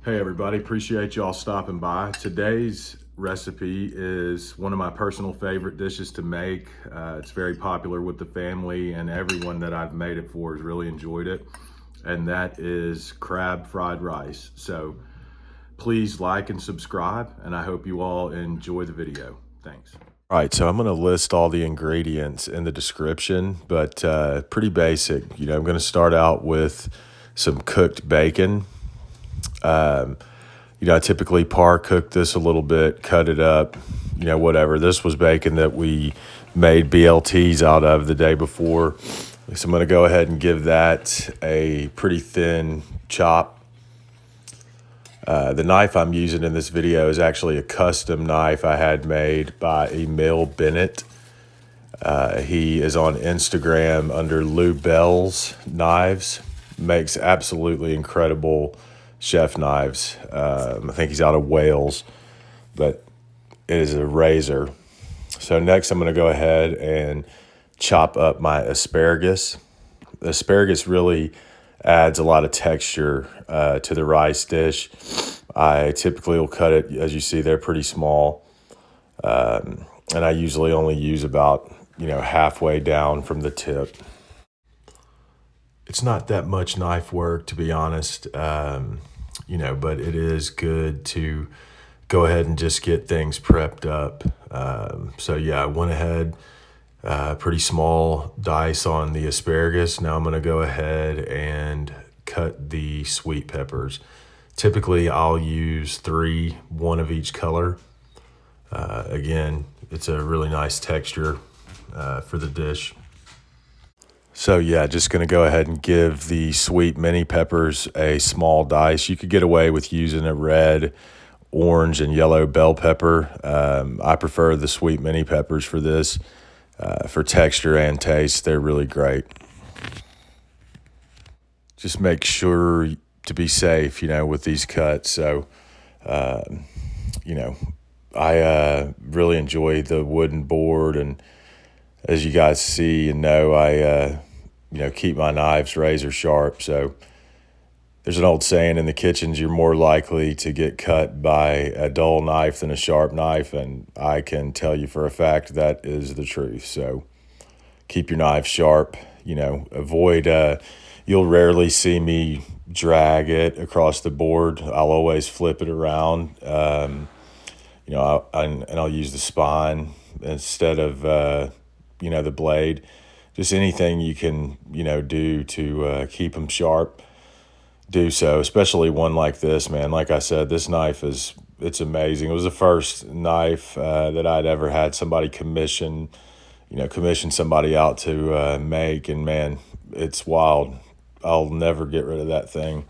Hey everybody, appreciate y'all stopping by. Today's recipe is one of my personal favorite dishes to make. It's very popular with the family, and everyone that I've made it for has really enjoyed it. And that is crab fried rice. So please like and subscribe, and I hope you all enjoy the video. Thanks. All right, so I'm going to list all the ingredients in the description, but pretty basic. I'm going to start out with some cooked bacon. I typically par cook this a little bit, cut it up, whatever. This was bacon that we made BLTs out of the day before. So I'm going to go ahead and give that a pretty thin chop. The knife I'm using in this video is actually a custom knife I had made by Emil Bennett. He is on Instagram under Lou Bell's Knives. Makes absolutely incredible chef knives. I think he's out of Wales, but it is a razor. So next I'm going to go ahead and chop up my asparagus. The asparagus really adds a lot of texture to the rice dish. I typically will cut it, as you see, they're pretty small. And I usually only use about, halfway down from the tip. It's not that much knife work, to be honest, but it is good to go ahead and just get things prepped up. So yeah, I went ahead, pretty small dice on the asparagus. Now I'm going to go ahead and cut the sweet peppers. Typically I'll use 3, 1 of each color. Again, it's a really nice texture for the dish. So yeah, just going to go ahead and give the sweet mini peppers a small dice. You could get away with using a red, orange, and yellow bell pepper. I prefer the sweet mini peppers for this. For texture and taste, they're really great. Just make sure to be safe, with these cuts. So, I really enjoy the wooden board, and as you guys see and know, I keep my knives razor sharp. So there's an old saying in the kitchens, you're more likely to get cut by a dull knife than a sharp knife, and I can tell you for a fact that is the truth. So keep your knives sharp, avoid, you'll rarely see me drag it across the board. I'll always flip it around, and I'll use the spine instead of, the blade. Just anything you can, do to keep them sharp, do so, especially one like this, man. Like I said, this knife it's amazing. It was the first knife that I'd ever had somebody commission somebody out to make, and man, it's wild. I'll never get rid of that thing.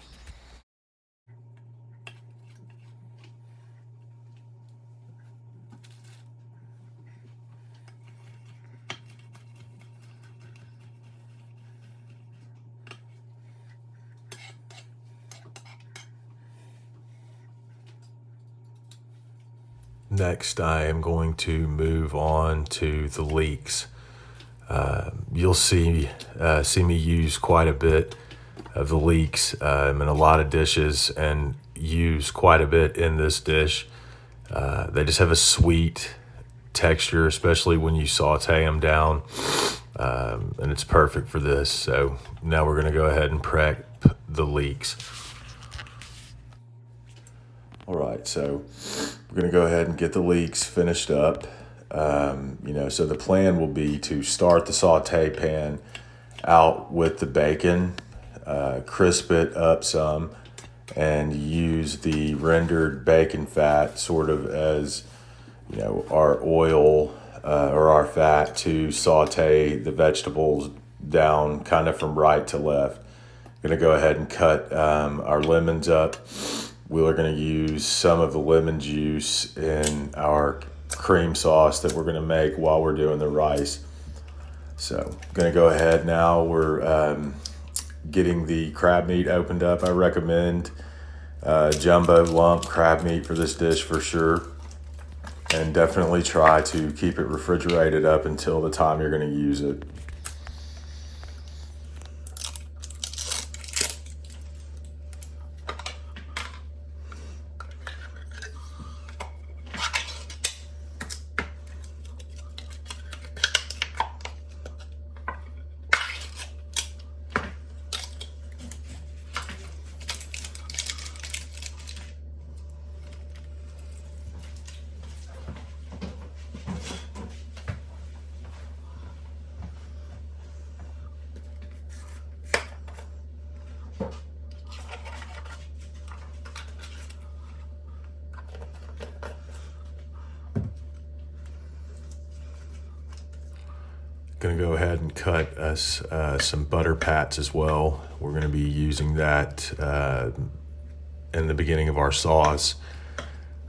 Next, I am going to move on to the leeks. You'll see me use quite a bit of the leeks in a lot of dishes, and use quite a bit in this dish. They just have a sweet texture, especially when you saute them down, and it's perfect for this. So now we're going to go ahead and prep the leeks. All right, so we're going to go ahead and get the leeks finished up. So the plan will be to start the saute pan out with the bacon, crisp it up some, and use the rendered bacon fat sort of as, our oil or our fat to saute the vegetables down kind of from right to left. Going to go ahead and cut our lemons up. We're going to use some of the lemon juice in our cream sauce that we're going to make while we're doing the rice. So I'm going to go ahead now. We're getting the crab meat opened up. I recommend jumbo lump crab meat for this dish for sure. And definitely try to keep it refrigerated up until the time you're going to use it. going to go ahead and cut us some butter pats as well. We're going to be using that in the beginning of our sauce,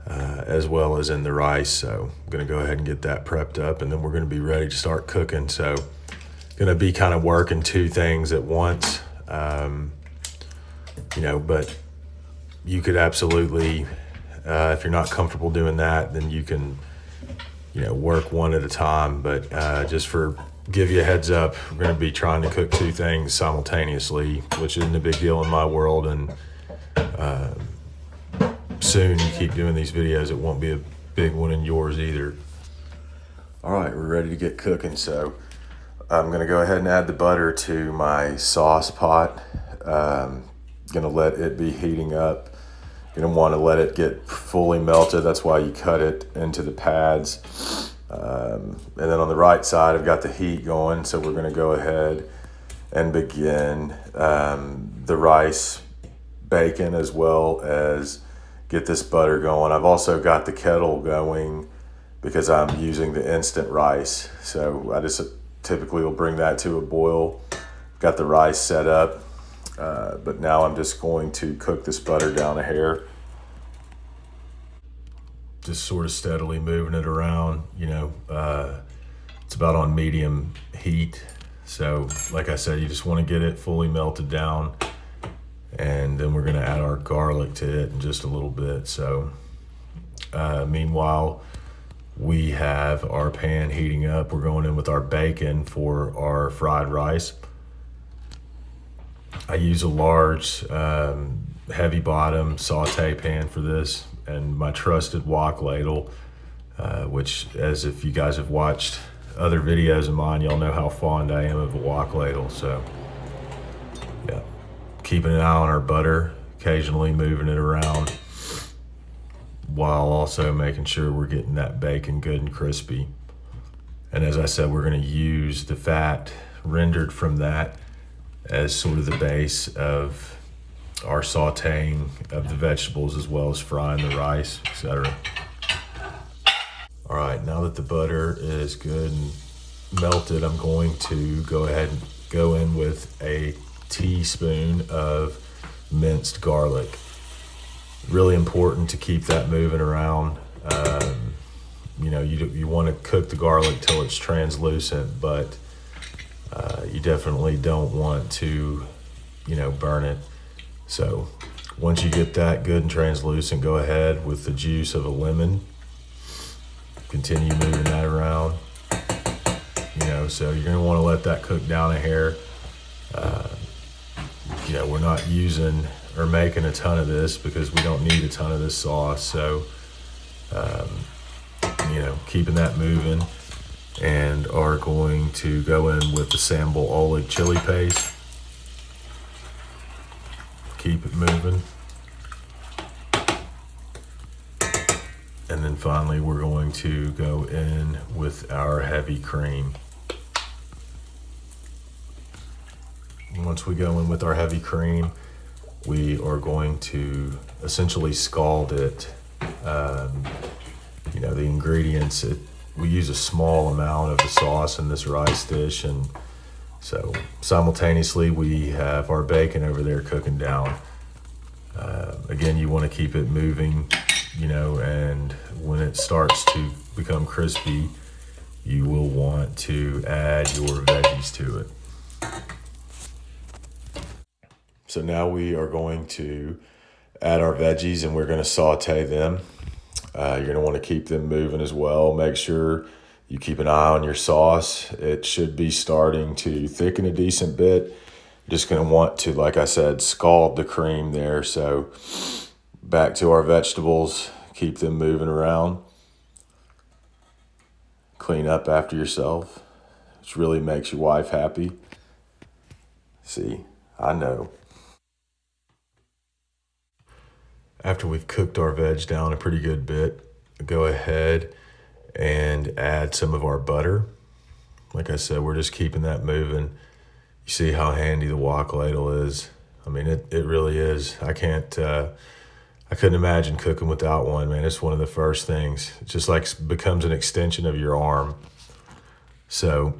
as well as in the rice. So I'm going to go ahead and get that prepped up, and then we're going to be ready to start cooking. So going to be kind of working two things at once, but you could absolutely, if you're not comfortable doing that, then you can, work one at a time. But just give you a heads up, we're going to be trying to cook two things simultaneously, which isn't a big deal in my world. And soon you keep doing these videos, it won't be a big one in yours either. All right, we're ready to get cooking. So I'm going to go ahead and add the butter to my sauce pot. Going to let it be heating up. You're going to want to let it get fully melted. That's why you cut it into the pads. And then on the right side, I've got the heat going. So we're going to go ahead and begin the rice, bacon, as well as get this butter going. I've also got the kettle going because I'm using the instant rice. So I just typically will bring that to a boil. Got the rice set up. But now I'm just going to cook this butter down a hair. Just sort of steadily moving it around, it's about on medium heat. So like I said, you just want to get it fully melted down, and then we're going to add our garlic to it in just a little bit. So meanwhile, we have our pan heating up. We're going in with our bacon for our fried rice. I use a large, heavy bottom saute pan for this, and my trusted wok ladle, which, as if you guys have watched other videos of mine, y'all know how fond I am of a wok ladle. So yeah, keeping an eye on our butter, occasionally moving it around, while also making sure we're getting that bacon good and crispy. And as I said, we're going to use the fat rendered from that as sort of the base of our sauteing of the vegetables, as well as frying the rice, etc. All right, now that the butter is good and melted, I'm going to go ahead and go in with a teaspoon of minced garlic. Really important to keep that moving around. You want to cook the garlic till it's translucent, but you definitely don't want to, burn it. So once you get that good and translucent, go ahead with the juice of a lemon. Continue moving that around. So you're going to want to let that cook down a hair. We're not using or making a ton of this because we don't need a ton of this sauce. So, keeping that moving, and are going to go in with the sambal olive chili paste. Keep it moving. And then finally, we're going to go in with our heavy cream. Once we go in with our heavy cream, we are going to essentially scald it. The ingredients, we use a small amount of the sauce in this rice dish, and so simultaneously we have our bacon over there cooking down. Again, you want to keep it moving, and when it starts to become crispy, you will want to add your veggies to it. So now we are going to add our veggies, and we're going to saute them. You're going to want to keep them moving as well. Make sure you keep an eye on your sauce. It should be starting to thicken a decent bit. You're just going to want to, like I said, scald the cream there. So back to our vegetables, keep them moving around. Clean up after yourself, which really makes your wife happy. See, I know. After we've cooked our veg down a pretty good bit, go ahead and add some of our butter. Like I said, we're just keeping that moving. You see how handy the wok ladle is. I mean, it really is. I couldn't imagine cooking without one, man. It's one of the first things. It just becomes an extension of your arm. So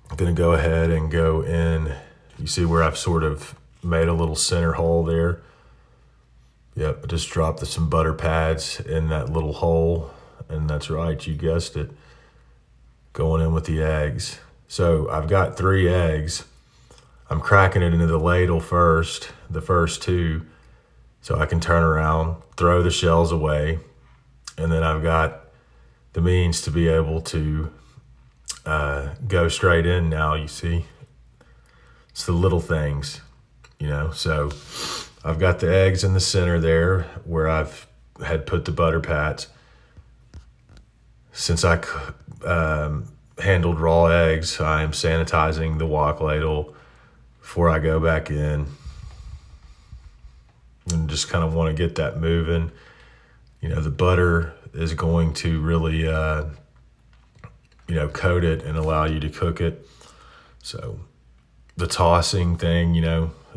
I'm gonna go ahead and go in. You see where I've sort of made a little center hole there? Yep, I just dropped some butter pads in that little hole, and that's right, you guessed it. Going in with the eggs. So I've got 3 eggs. I'm cracking it into the ladle first, the first 2, so I can turn around, throw the shells away, and then I've got the means to be able to go straight in now, you see. It's the little things, so I've got the eggs in the center there where I've had put the butter pats. Since I handled raw eggs, I am sanitizing the wok ladle before I go back in. And just kind of want to get that moving. The butter is going to really, coat it and allow you to cook it. So the tossing thing,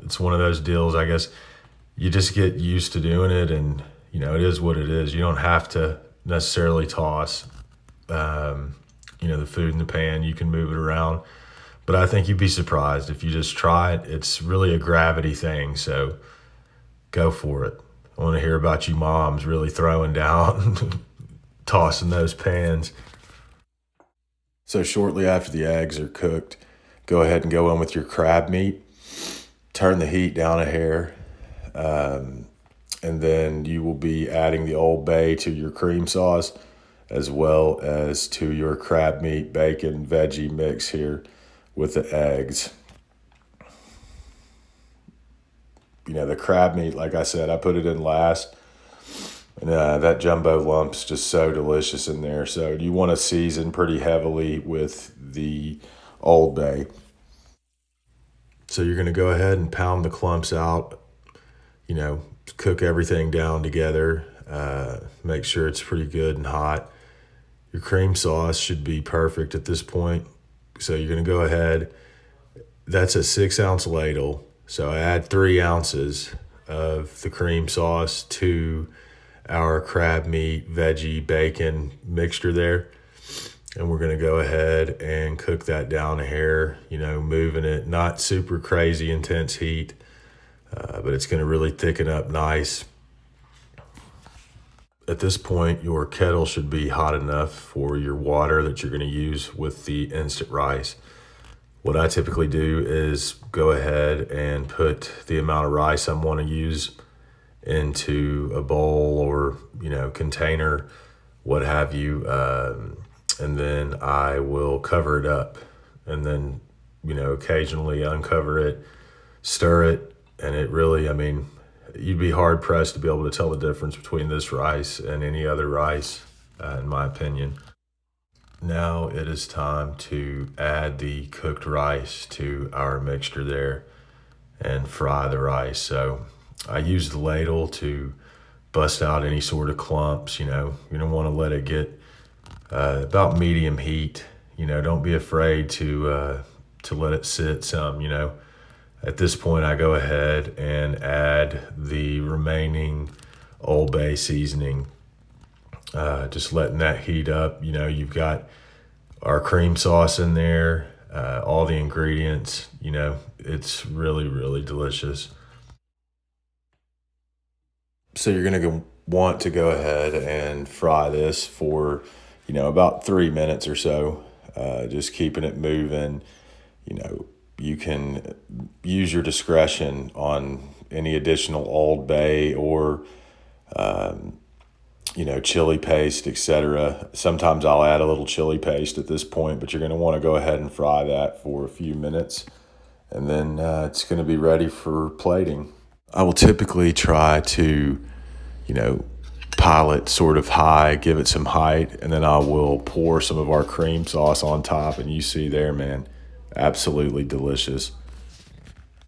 it's one of those deals, I guess, you just get used to doing it, and, it is what it is. You don't have to necessarily toss, the food in the pan. You can move it around. But I think you'd be surprised if you just try it. It's really a gravity thing, so go for it. I want to hear about you moms really throwing down, tossing those pans. So shortly after the eggs are cooked, go ahead and go in with your crab meat. Turn the heat down a hair, and then you will be adding the Old Bay to your cream sauce, as well as to your crab meat, bacon, veggie mix here with the eggs. The crab meat, like I said, I put it in last. And that jumbo lump's just so delicious in there. So you want to season pretty heavily with the Old Bay. So you're going to go ahead and pound the clumps out, cook everything down together. Make sure it's pretty good and hot. Your cream sauce should be perfect at this point. So you're going to go ahead. That's a 6-ounce ladle. So I add 3 ounces of the cream sauce to our crab meat, veggie, bacon mixture there. And we're going to go ahead and cook that down a hair, moving it, not super crazy intense heat, but it's going to really thicken up nice. At this point, your kettle should be hot enough for your water that you're going to use with the instant rice. What I typically do is go ahead and put the amount of rice I want to use into a bowl or, container, what have you, and then I will cover it up, and then, occasionally uncover it, stir it, and it really, you'd be hard pressed to be able to tell the difference between this rice and any other rice, in my opinion. Now it is time to add the cooked rice to our mixture there and fry the rice. So I use the ladle to bust out any sort of clumps. You don't want to let it get about medium heat. Don't be afraid to let it sit some. At this point, I go ahead and add the remaining Old Bay seasoning. Just letting that heat up. You've got our cream sauce in there, all the ingredients. It's really, really delicious. So you're going to want to go ahead and fry this for, about 3 minutes or so, just keeping it moving. You can use your discretion on any additional Old Bay or, chili paste, etc. Sometimes I'll add a little chili paste at this point, but you're going to want to go ahead and fry that for a few minutes, and then it's going to be ready for plating. I will typically try to, pile it sort of high, give it some height, and then I will pour some of our cream sauce on top, and you see there, man, absolutely delicious.